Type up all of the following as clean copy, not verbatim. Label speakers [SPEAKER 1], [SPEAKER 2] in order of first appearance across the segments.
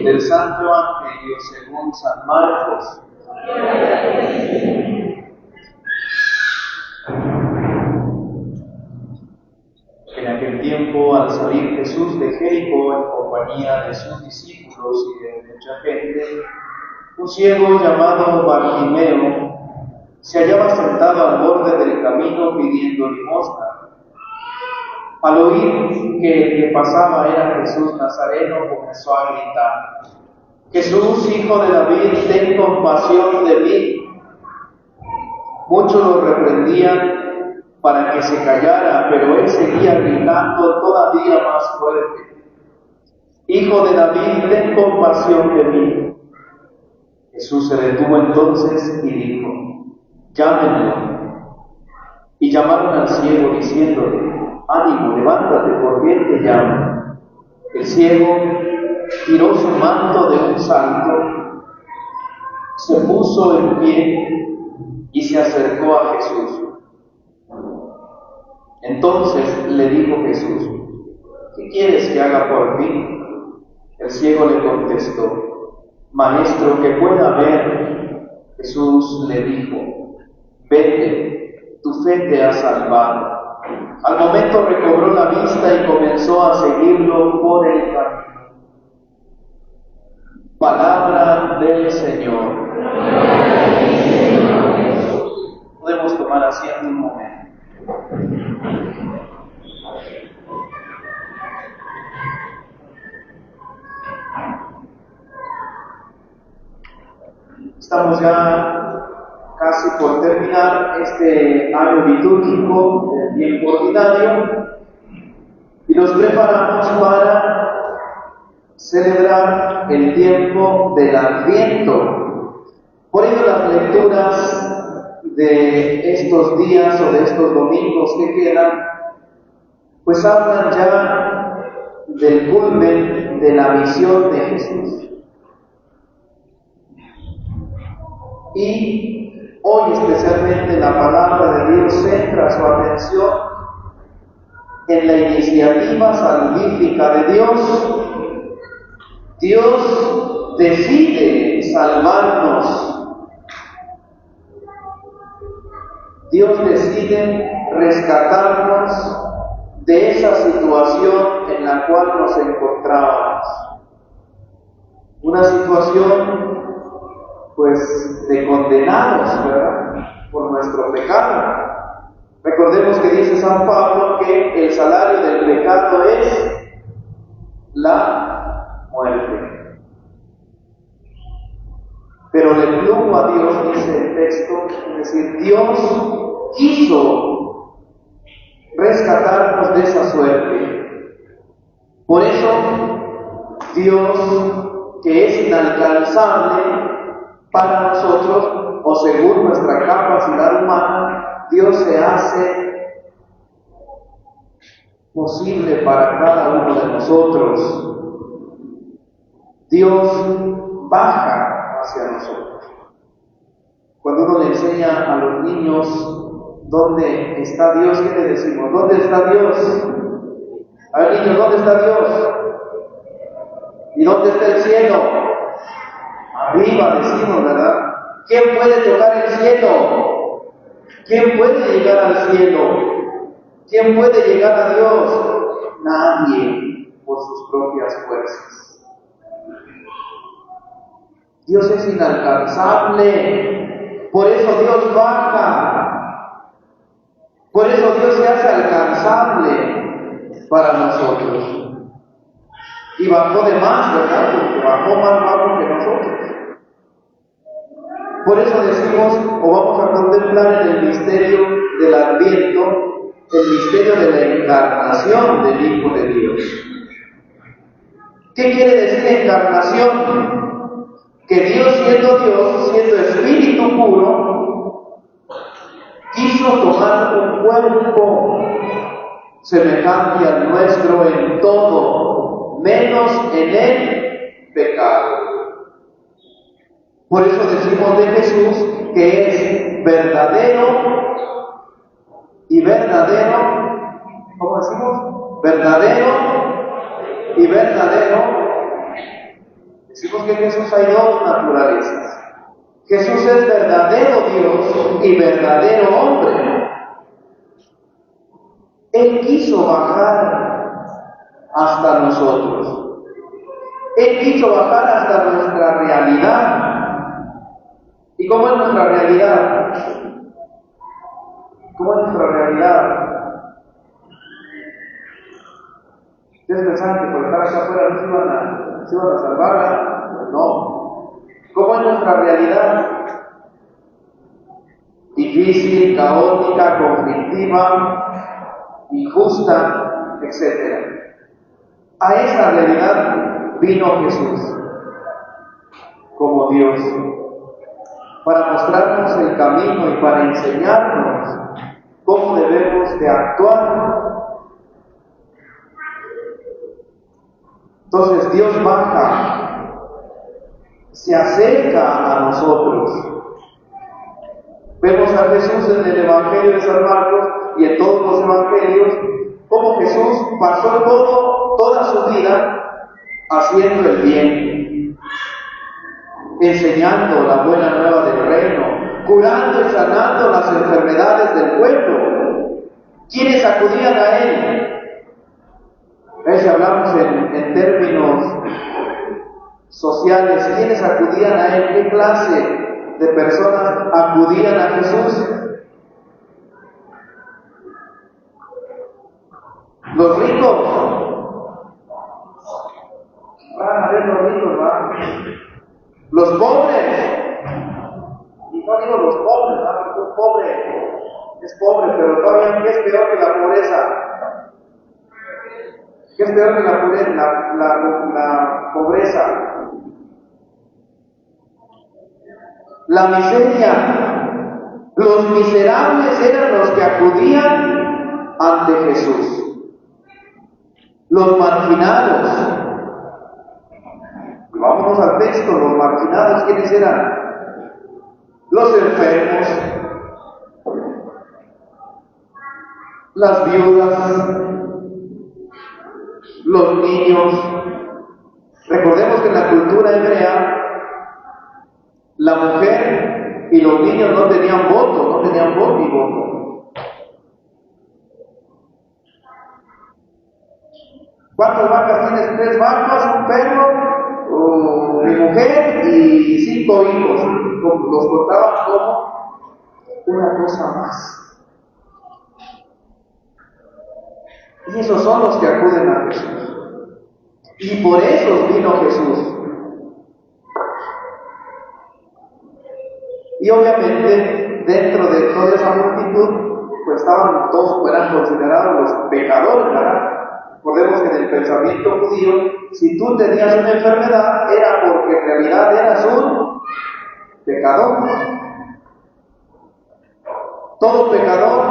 [SPEAKER 1] Del Santo Evangelio según San Marcos. En aquel tiempo, al salir Jesús de Jericó en compañía de sus discípulos y de mucha gente, un ciego llamado Bartimeo se hallaba sentado al borde del camino pidiendo limosna. Al oír que el que pasaba era Jesús Nazareno, comenzó a gritar: «Jesús, hijo de David, ten compasión de mí». Muchos lo reprendían para que se callara, pero él seguía gritando todavía más fuerte: «Hijo de David, ten compasión de mí». Jesús se detuvo entonces y dijo: «Llámenlo». Y llamaron al ciego diciéndole: «Ánimo, levántate, porque él te llama». El ciego tiró su manto de un salto, se puso en pie y se acercó a Jesús. Entonces le dijo Jesús: «¿Qué quieres que haga por ti?». El ciego le contestó: «Maestro, que pueda ver». Jesús le dijo: «Vete, tu fe te ha salvado». Al momento recobró la vista y comenzó a seguirlo por el camino. Palabra del Señor. Podemos tomar asiento un momento. Estamos ya casi por terminar este año litúrgico del tiempo ordinario y nos preparamos para celebrar el tiempo del Adviento. Por ello las lecturas de estos días o de estos domingos que quedan, pues hablan ya del culmen de la misión de Jesús. Y hoy especialmente la palabra de Dios centra su atención en la iniciativa salvífica de Dios. Dios decide salvarnos. Dios decide rescatarnos de esa situación en la cual nos encontrábamos. Una situación pues de condenados, ¿verdad?, por nuestro pecado. Recordemos que dice San Pablo que el salario del pecado es la muerte. Pero le plugo a Dios, dice el texto, es decir, Dios quiso rescatarnos de esa suerte. Por eso, Dios, que es inalcanzable para nosotros, o según nuestra capacidad humana, Dios se hace posible para cada uno de nosotros. Dios baja hacia nosotros. Cuando uno le enseña a los niños dónde está Dios, ¿qué le decimos? ¿Dónde está Dios? A ver, niños, ¿dónde está Dios? ¿Y dónde está el cielo? Arriba, decimos, ¿verdad? ¿Quién puede tocar el cielo? ¿Quién puede llegar al cielo? ¿Quién puede llegar a Dios? Nadie, por sus propias fuerzas. Dios es inalcanzable, por eso Dios baja, por eso Dios se hace alcanzable para nosotros. Y bajó de más, ¿verdad? Porque bajó más bajo que nosotros. Por eso decimos, o vamos a contemplar en el misterio del Adviento, el misterio de la encarnación del Hijo de Dios. ¿Qué quiere decir encarnación? Que Dios, siendo Espíritu puro, quiso tomar un cuerpo semejante al nuestro en todo, menos en el pecado. Por eso decimos de Jesús que es verdadero y verdadero, ¿cómo decimos? Verdadero y verdadero. Es Dijimos que en Jesús hay dos naturalezas. Jesús es verdadero Dios y verdadero hombre. Él quiso bajar hasta nosotros. Él quiso bajar hasta nuestra realidad. ¿Y cómo es nuestra realidad? ¿Cómo es nuestra realidad? ¿Ustedes pensaban que por estar acá afuera nos iban a salvar? Pues no. ¿Cómo es nuestra realidad? Difícil, caótica, conflictiva, injusta, etc. A esa realidad vino Jesús como Dios para mostrarnos el camino y para enseñarnos cómo debemos de actuar. Entonces Dios baja, se acerca a nosotros. Vemos a Jesús en el Evangelio de San Marcos y en todos los Evangelios, cómo Jesús pasó toda su vida haciendo el bien, enseñando la buena nueva del reino, curando y sanando las enfermedades del pueblo. ¿Quiénes acudían a Él? Si hablamos en términos sociales, ¿quiénes acudían a Él? ¿Qué clase de personas acudían a Jesús? Los ricos. Van a ver los ricos, ¿va? Los pobres. Y no digo los pobres, ¿no? Porque un pobre es pobre, pero todavía ¿qué es peor que la pobreza? ¿Qué es peor que la pobreza? La miseria. Los miserables eran los que acudían ante Jesús. Los marginados. Vámonos al texto. Los marginados, ¿quiénes eran? Los enfermos, las viudas, los niños. Recordemos que en la cultura hebrea la mujer y los niños no tenían voto ni voto. ¿Cuántas vacas tienes? 3 vacas, un perro, mi mujer y 5 hijos. Los contaban como una cosa más. Y esos son los que acuden a Jesús. Y por eso vino Jesús. Y obviamente, dentro de toda esa multitud, pues eran considerados los pecadores, ¿verdad? Recordemos que en el pensamiento judío, si tú tenías una enfermedad, era porque en realidad eras un pecador. Todo pecador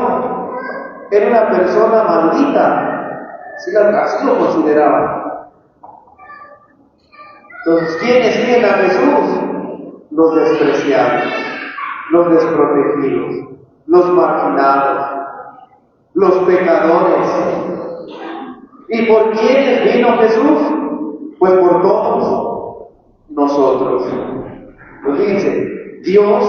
[SPEAKER 1] era una persona maldita, así lo consideraban. Entonces, ¿quiénes siguen a Jesús? Los despreciados, los desprotegidos, los marginados, los pecadores. ¿Y por quiénes vino Jesús? Pues por todos nosotros. Pues fíjense, Dios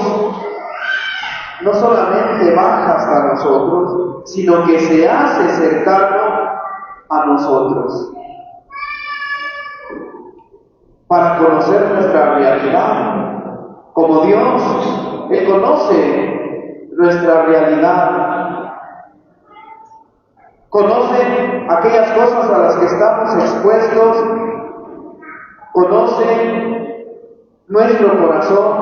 [SPEAKER 1] no solamente baja hasta nosotros, sino que se hace cercano a nosotros para conocer nuestra realidad. Como Dios, Él conoce nuestra realidad, conoce aquellas cosas a las que estamos expuestos, conoce nuestro corazón,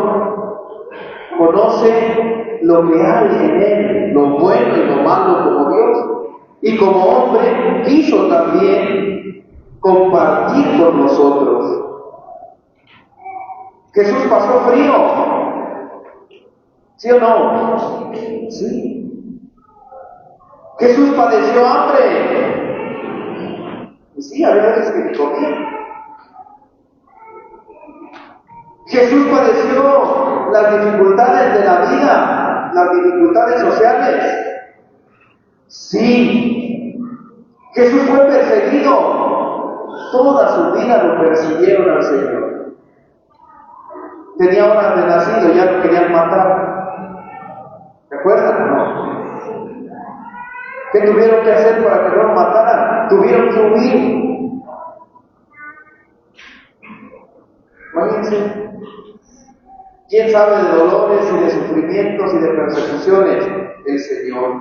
[SPEAKER 1] conoce lo que hay en Él, lo bueno y lo malo como Dios, y como hombre quiso también compartir con nosotros. Jesús pasó frío, ¿sí o no? Sí. Jesús padeció hambre. Pues sí, había veces que ni comía. Jesús padeció las dificultades de la vida, las dificultades sociales. Sí. Jesús fue perseguido. Toda su vida lo persiguieron al Señor. tenía horas de nacido, ya lo querían matar. ¿Se acuerdan? No. ¿Qué tuvieron que hacer para que no lo mataran? Tuvieron que huir. Imagínense. ¿Quién sabe de dolores y de sufrimientos y de persecuciones? El Señor,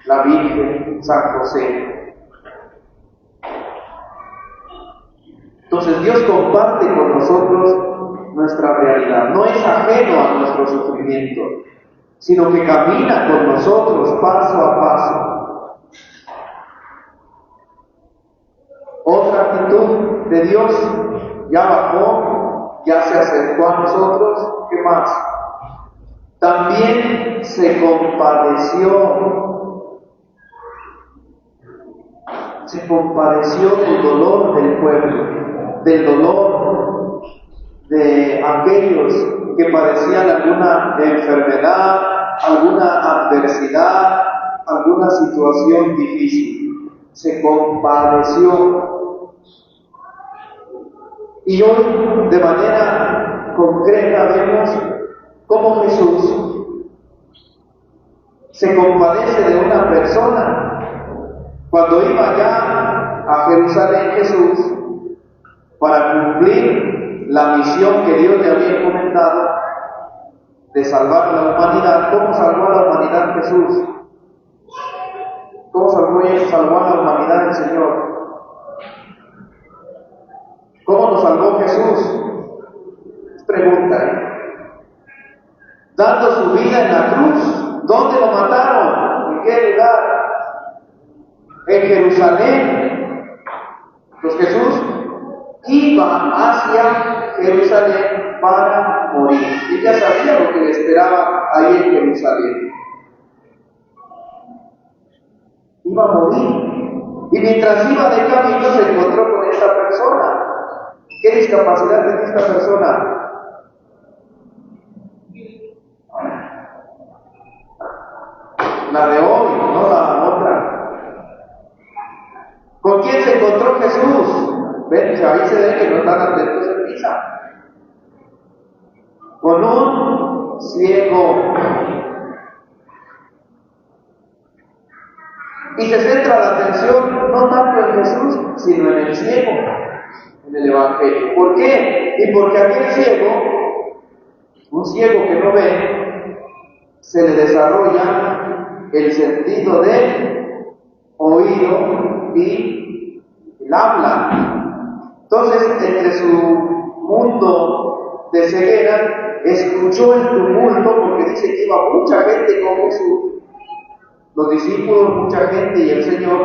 [SPEAKER 1] la Virgen, San José. Entonces Dios comparte con nosotros nuestra realidad. No es ajeno a nuestro sufrimiento, sino que camina con nosotros paso a paso. Otra actitud de Dios: ya bajó, ya se acercó a nosotros. ¿Qué más? También se compadeció. Se compadeció del dolor del pueblo, del dolor de aquellos que padecían alguna enfermedad, alguna adversidad, alguna situación difícil. Se compadeció. Y hoy, de manera concreta, vemos cómo Jesús se compadece de una persona. Cuando iba ya a Jerusalén Jesús para cumplir la misión que Dios le había encomendado de salvar a la humanidad, ¿cómo salvó a la humanidad Jesús? ¿Cómo salvó a la humanidad el Señor? ¿Cómo nos salvó Jesús? Es pregunta, dando su vida en la cruz. ¿Dónde lo mataron? ¿En qué lugar? En Jerusalén. Pues Jesús iba hacia Jerusalén para morir. Y ya sabía lo que le esperaba ahí en Jerusalén. Iba a morir. Y mientras iba de camino se encontró con esta persona. ¿Qué discapacidad tiene esta persona? La de hoy, no la otra. ¿Con quién se encontró Jesús? Ven, ahí se ve que no están atentos en misa. Con un ciego. Y se centra la atención no tanto en Jesús, sino en el ciego, en el Evangelio. ¿Por qué? Y porque aquel ciego, un ciego que no ve, se le desarrolla el sentido del oído y el habla. Entonces, entre su mundo de ceguera, escuchó el tumulto, porque dice que iba mucha gente con Jesús. Los discípulos, mucha gente y el Señor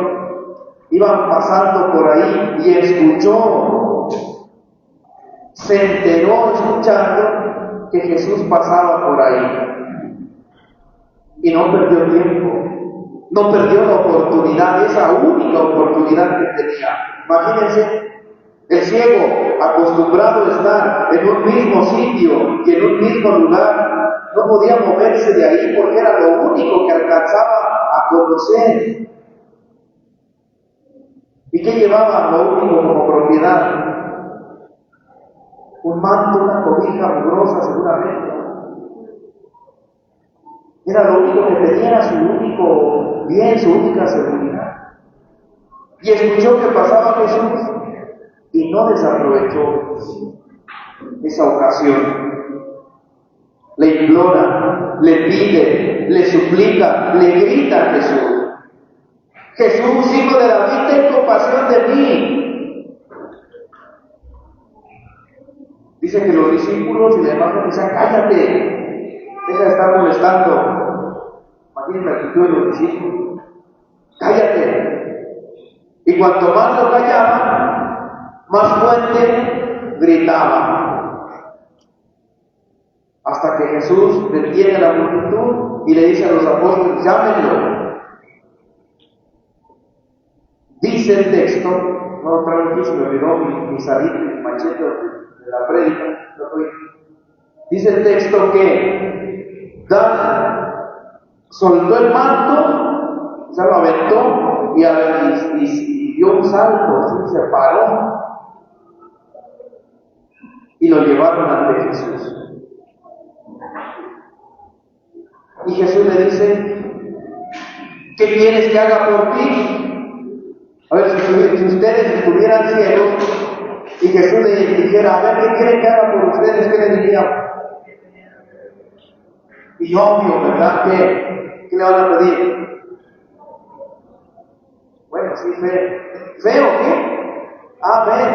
[SPEAKER 1] iban pasando por ahí y escuchó, se enteró escuchando que Jesús pasaba por ahí. Y no perdió tiempo, no perdió la oportunidad, esa única oportunidad que tenía. Imagínense, el ciego, acostumbrado a estar en un mismo sitio y en un mismo lugar, no podía moverse de ahí porque era lo único que alcanzaba a conocer. ¿Y qué llevaba lo único como propiedad? Un manto, una cobija mugrosa seguramente. Era lo único que tenía, su único bien, su única seguridad. Y escuchó que pasaba Jesús y no desaprovechó esa ocasión. Le implora, le pide, le suplica, le grita a Jesús: Jesús, hijo de David, ten compasión de mí. Dice que los discípulos y demás le dicen: cállate, deja de estar molestando. Imagínate la actitud de los discípulos: cállate. Y cuanto más lo callaban, más fuerte gritaba. Hasta que Jesús detiene a la multitud y le dice a los apóstoles: llámenlo. Dice el texto, no traigo aquí, se me olvidó mi salida, mi machete de la prédica, dice el texto que soltó el manto, se lo aventó y dio un salto, así se paró y lo llevaron ante Jesús. Y Jesús le dice, ¿qué quieres que haga por ti? A ver, si ustedes estuvieran ciegos y Jesús le dijera, a ver, ¿qué quieren que haga por ustedes? ¿Qué le dirían? Y obvio, ¿verdad? ¿Qué le van a pedir? Bueno, sí, feo. ¿Feo qué? Ver.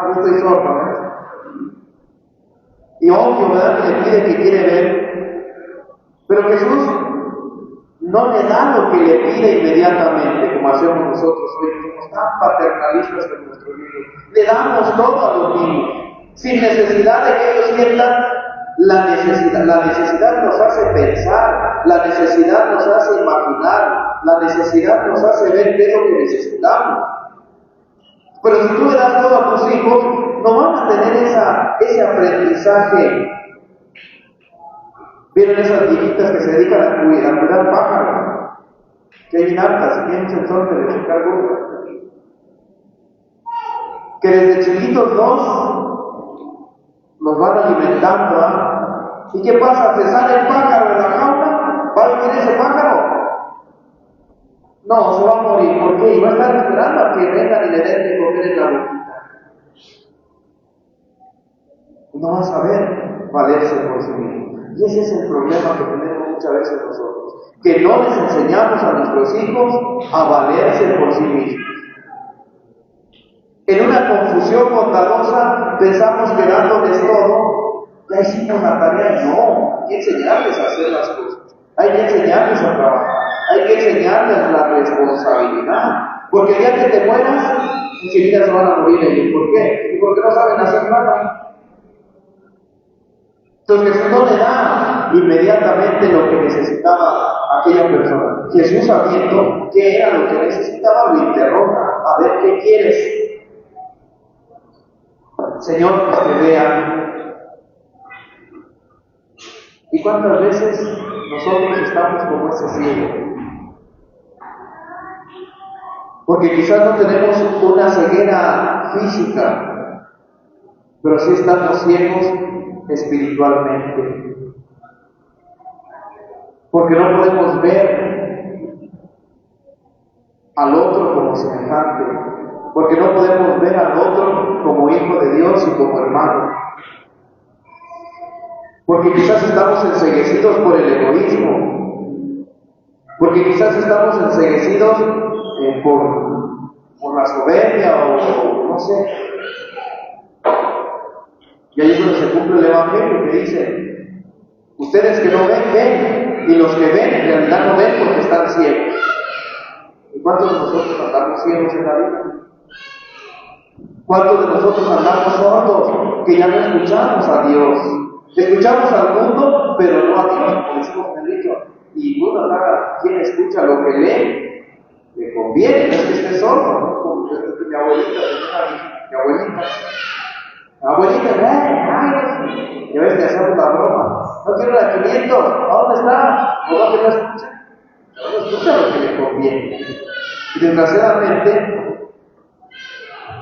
[SPEAKER 1] Yo estoy sordo, ¿verdad? Y obvio, ¿verdad? Que le pide que quiere ver. Pero Jesús no le da lo que le pide inmediatamente, como hacemos nosotros hoy. Somos tan paternalistas con nuestros hijos. Le damos todo a los niños, sin necesidad de que ellos sientan la necesidad. La necesidad nos hace pensar, la necesidad nos hace imaginar, la necesidad nos hace ver qué es lo que necesitamos. Pero si tú le das todo a tus hijos, no van a tener ese aprendizaje. ¿Vieron esas viejitas que se dedican a cuidar pájaros? Que hay hartas y tienen un sensor de checar gordas. Que desde chiquitos los van alimentando, ¿ah? ¿Y qué pasa? ¿Se sale el pájaro de la jaula? ¿Va a vivir ese pájaro? No, se va a morir. ¿Por qué? Y va a estar esperando a que vengan y le den de comer en la boquita. No va a saber valerse por sí mismo. Y ese es el problema que tenemos muchas veces nosotros, que no les enseñamos a nuestros hijos a valerse por sí mismos. En una confusión bondadosa pensamos que dándoles todo, ya hicimos la tarea. No, hay que enseñarles a hacer las cosas, hay que enseñarles a trabajar, hay que enseñarles la responsabilidad, porque el día que te mueras, enseguida se van a morir ellos. ¿Por qué? Y porque no saben hacer nada. Entonces Jesús no le da inmediatamente lo que necesitaba aquella persona. Jesús, sabiendo qué era lo que necesitaba, lo interroga. A ver, ¿qué quieres? Señor, pues que vean. ¿Y cuántas veces nosotros estamos como ese ciego? Porque quizás no tenemos una ceguera física, pero sí estamos ciegos espiritualmente, porque no podemos ver al otro como semejante, porque no podemos ver al otro como hijo de Dios y como hermano, porque quizás estamos enceguecidos por el egoísmo, porque quizás estamos enceguecidos por la soberbia o no sé. Y ahí es donde se cumple el Evangelio que dice, ustedes que no ven, ven, y los que ven en realidad no ven porque están ciegos. ¿Y cuántos de nosotros andamos ciegos en la vida? ¿Cuántos de nosotros andamos sordos que ya no escuchamos a Dios? Escuchamos al mundo, pero no a Dios, como decimos en el dicho. Y uno acá, quien escucha lo que lee, le conviene, no es que esté sordo, ¿no? Como mi abuelita, abuelita, ven, y a veces le hacemos la broma. No quiero la 500, ¿a dónde está? ¿O no escucha? No escucha lo que le conviene. Y desgraciadamente,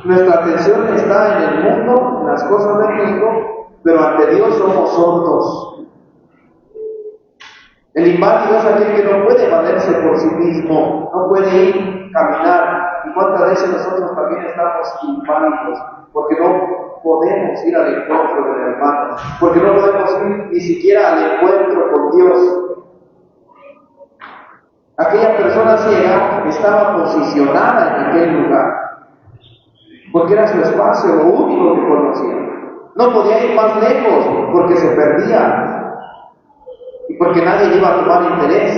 [SPEAKER 1] nuestra atención está en el mundo, en las cosas del mundo, pero ante Dios somos sordos. El inválido es aquel que no puede valerse por sí mismo, no puede ir, caminar. ¿Y cuántas veces nosotros también estamos inválidos? Porque no podemos ir al encuentro del hermano, porque no podemos ir ni siquiera al encuentro con Dios. Aquella persona ciega estaba posicionada en aquel lugar, porque era su espacio, lo único que conocía. No podía ir más lejos, porque se perdía, y porque nadie iba a tomar interés.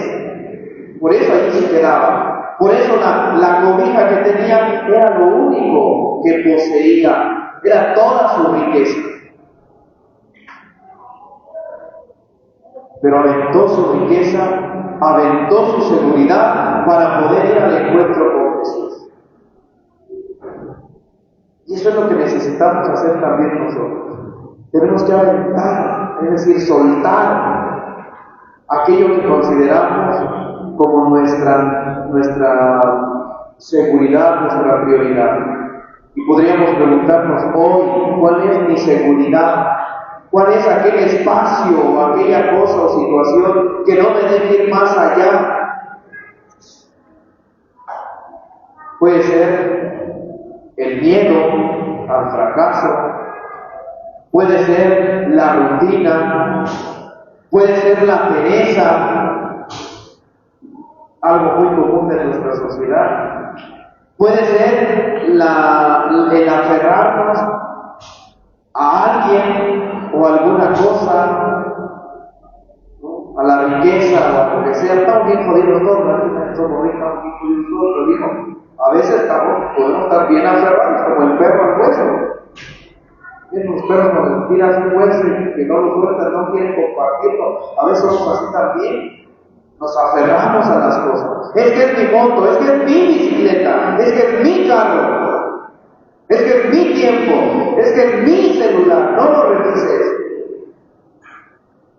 [SPEAKER 1] Por eso allí se quedaba. Por eso la cobija que tenía era lo único que poseía, era toda su riqueza. Pero aventó su riqueza, aventó su seguridad para poder ir al encuentro con Jesús. Y eso es lo que necesitamos hacer también nosotros. Tenemos que aventar, es decir, soltar aquello que consideramos como nuestra seguridad, nuestra prioridad. Y podríamos preguntarnos hoy, ¿cuál es mi seguridad? ¿Cuál es aquel espacio o aquella cosa o situación que no me deje ir más allá? Puede ser el miedo al fracaso, puede ser la rutina, puede ser la pereza, algo muy común de nuestra sociedad. Puede ser el aferrarnos a alguien o a alguna cosa, ¿no? A la riqueza o a lo que sea. Estamos bien jodidos todos, ¿no? Somos bien jodidos todos, pero digo, a veces podemos estar bien aferrados, como el perro al hueso. Los perros cuando les tiras un hueso y que no lo sueltan, no quieren compartirlo. A veces somos así también. Nos aferramos a las cosas. Es que es mi moto, es que es mi bicicleta, es que es mi carro, es que es mi tiempo, es que es mi celular, no lo revises.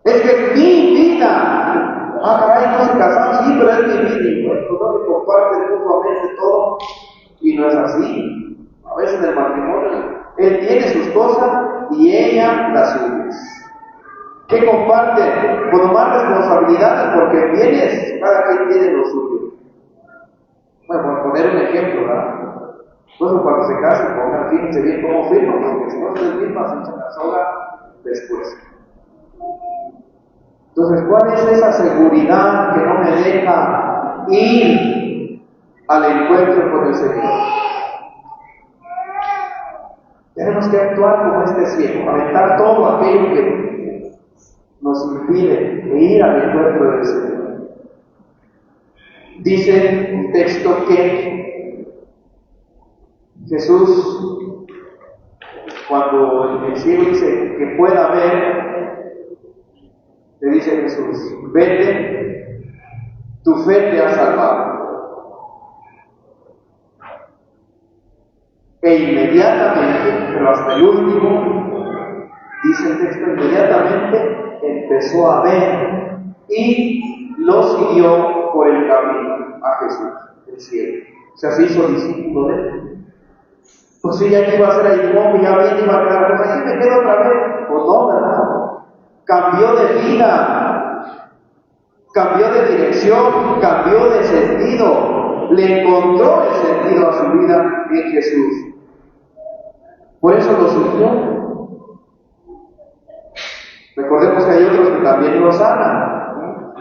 [SPEAKER 1] Es que es mi vida. Caray, no se casaron, sí, pero es mi vida. Y bueno, no se comparten mutuamente todo. Y no es así. A veces en el matrimonio, él tiene sus cosas y ella las suyas. ¿Qué comparten? Con más responsabilidades, porque bienes, cada quien tiene lo suyo. Bueno, por poner un ejemplo, ¿verdad? Entonces, cuando se casen, fíjense bien cómo firman, porque si no se firman, se echan la soga después. Entonces, ¿cuál es esa seguridad que no me deja ir al encuentro con el Señor? Tenemos que actuar como este ciego, aventar todo aquello que nos impide ir al encuentro del Señor. Dice un texto que Jesús, cuando el ciego dice que pueda ver, le dice Jesús: vete, tu fe te ha salvado. E inmediatamente, pero hasta el último, dice el texto, inmediatamente empezó a ver y lo siguió por el camino a Jesús, el cielo. O sea, se hizo discípulo de él. Pues si ya iba a ser ahí, no, ya bien iba a quedar, pues aquí me quedo otra vez. Pues no, ¿verdad? Cambió de vida, cambió de dirección, cambió de sentido, le encontró el sentido a su vida en Jesús. Por eso lo siguió. Recordemos que hay otros que también lo sanan.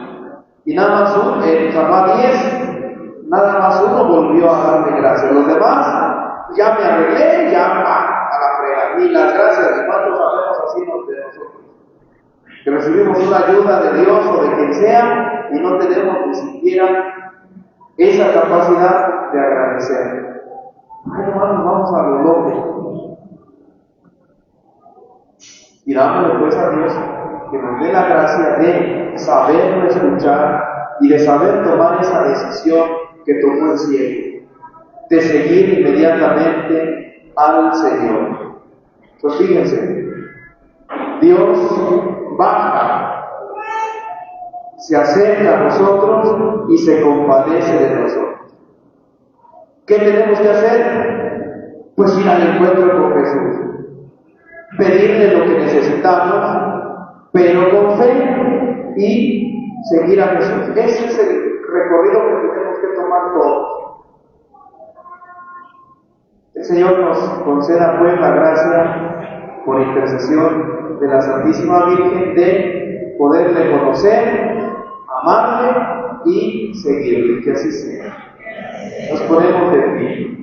[SPEAKER 1] Y nada más uno, en San Juan 10, nada más uno volvió a darme gracias. Los demás, ya me arreglé, ya a la frega. Ni las gracias de cuántos sabemos así de nosotros. Que recibimos una ayuda de Dios o de quien sea y no tenemos ni siquiera esa capacidad de agradecer. Ay, hermanos, vamos a lo doble. Pidámosle pues a Dios que nos dé la gracia de saberlo escuchar y de saber tomar esa decisión que tomó el cielo, de seguir inmediatamente al Señor. Entonces fíjense, Dios baja, se acerca a nosotros y se compadece de nosotros. ¿Qué tenemos que hacer? Pues ir al encuentro con Jesús. Pedirle lo que necesitamos, pero con fe, y seguir a Jesús. Ese es el recorrido que tenemos que tomar todos. El Señor nos conceda pues la gracia, por intercesión de la Santísima Virgen, de poderle conocer, amarle y seguirle, que así sea. Nos ponemos de pie.